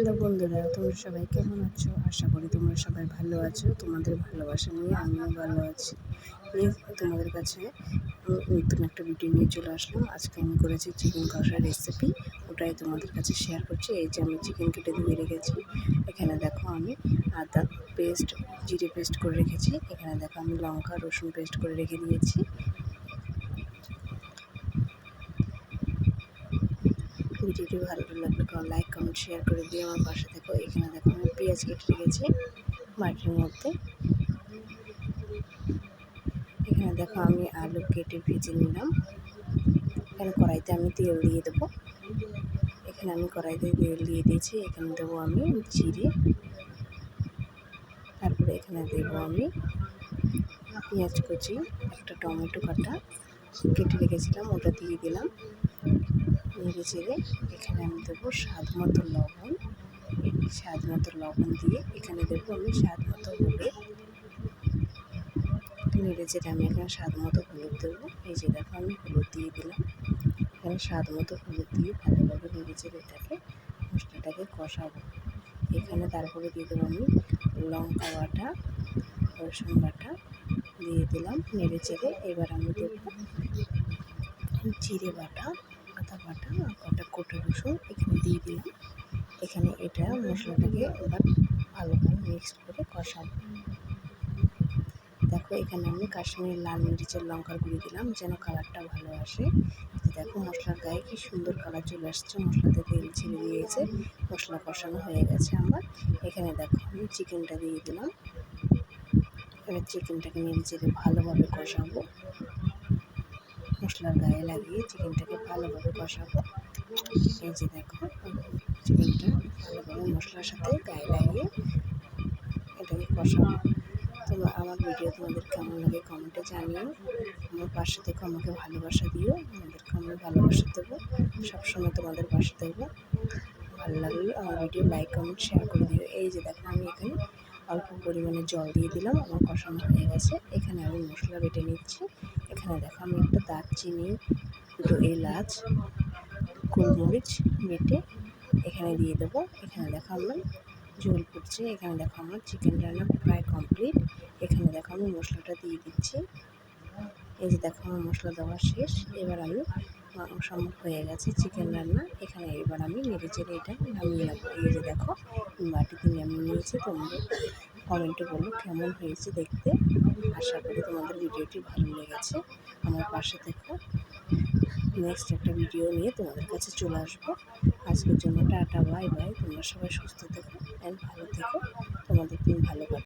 Hello বন্ধুরা, তোমরা সবাই কেমন আছো? আশা করি তোমরা সবাই ভালো আছো। তোমাদের ভালোবাসা নিয়ে আমিও ভালো আছি। তোমাদের কাছে নতুন একটা ভিডিও নিয়ে চলে আসলাম। আজকে আমি করেছি চিকেন কষার রেসিপি, ওটাই তোমাদের কাছে শেয়ার করছি। এই যে আমি চিকেন কেটে ধুয়ে রেখেছি। এখানে দেখো আমি আদা পেস্ট, জিরে পেস্ট করে রেখেছি। এখানে দেখো আমি লঙ্কা রসুন পেস্ট করে রেখে দিয়েছি। ভিডিওটি ভালো লাগলে লাইক কমেন্ট শেয়ার করে দিয়ে আমার পাশে থেকো। এখানে দেখো আমি পেঁয়াজ কেটে রেখেছি মাটির মধ্যে। এখানে দেখো আমি আলু কেটে ভেজে নিলাম। এখানে কড়াইতে আমি তেল দিয়ে দেবো। এখানে আমি কড়াইতে তেল দিয়ে দিয়েছি। এখানে দেবো আমি জিরে, তারপরে এখানে দেবো আমি পেঁয়াজ কুচি, একটা টমেটো কাটা কেটে রেখেছিলাম, ওটা দিয়ে দিলাম। নেড়ে চেড়ে এখানে আমি দেবো স্বাদ মতো লবণ। স্বাদ মতো লবণ দিয়ে এখানে দেবো আমি স্বাদ মতো হলুদ। নেড়ে চেড়ে আমি এখানে স্বাদ মতো হলুদ দেবো। এই যে দেখো আমি হলুদ দিয়ে দিলাম। এখানে স্বাদ মতো হলুদ দিয়ে ভালোভাবে নেড়ে চেড়ে মশলাটাকে কষাবো। এখানে তারপরে দিয়ে দেবো আমি লঙ্কা বাটা, রসুন বাটা দিয়ে দিলাম। নেড়ে চেড়ে এবার আমি দেবো জিরে বাটা, আদা বাটা আর কোটা রসুন এখানে দিয়ে দিলাম। এখানে এটা মশলাটাকে এবার ভালোভাবে মিক্সড করে কষাবো। দেখো এখানে আমি কাশ্মীরি লাল মরিচের লঙ্কার গুঁড়ি দিলাম যেন কালারটা ভালো আসে। দেখো মশলার গায়ে কি সুন্দর কালার চলে আসছে, মশলাতে তেল ছেড়ে দিয়েছে, মশলা কষানো হয়ে গেছে আমার। এখানে দেখো আমি চিকেনটা দিয়ে দিলাম। এবার চিকেনটাকে নেড়ে চেড়ে ভালোভাবে কষাবো। মশলার গায়ে লাগিয়ে চিকেনটাকে ভালোভাবে কষাবো। এই যে দেখো চিকেনটা ভালোভাবে মশলার সাথে গায়ে লাগিয়ে এটাকে কষাবো। আমার ভিডিও তোমাদের কেমন লাগে কমেন্টে জানিও। আমার পাশে থেকে আমাকে ভালোবাসা দিও। আমাদেরকে আমি ভালোবাসা দেবো, সবসময় তোমাদের পাশে দেবো। ভালো লাগলে আমার ভিডিও লাইক কমেন্ট শেয়ার করে দিও। এই যে দেখো আমি এখানে অল্প পরিমাণে জল দিয়ে দিলাম, আমার কষানো হয়ে গেছে। এখানে আমি মশলা বেটে নিচ্ছি। এখানে দেখো আমি একটা দারচিনি, দুটো এলাচ, গোলমরিচ বেটে এখানে দিয়ে দেবো। এখানে দেখো আমার ঝোল ফুটছে। এখানে দেখো আমার চিকেন রান্না প্রায় কমপ্লিট। এখানে দেখো আমি মশলাটা দিয়ে দিচ্ছি। এই যে দেখো আমার মশলা দেওয়া শেষ। এবার আমি সম্ভব হয়ে গেছে চিকেন রান্না। এখানে এবার আমি নেড়ে চেড়ে এটা নামিয়ে নেবো। এই যে দেখো বাটিতে নামিয়ে নিয়েছি। তোমরা কমেন্টে বলো কেমন হয়েছে দেখতে। আশা করি তোমাদের ভিডিওটি ভালো লেগেছে। আমার পাশে থেকো, নেক্সট একটা ভিডিও নিয়ে তোমাদের কাছে চলে আসবো। আজকের জন্য টাটা, বাই বাই। তোমরা সবাই সুস্থ থেকো অ্যান্ড ভালো থেকো। তোমাদের দিন ভালো কাটুক।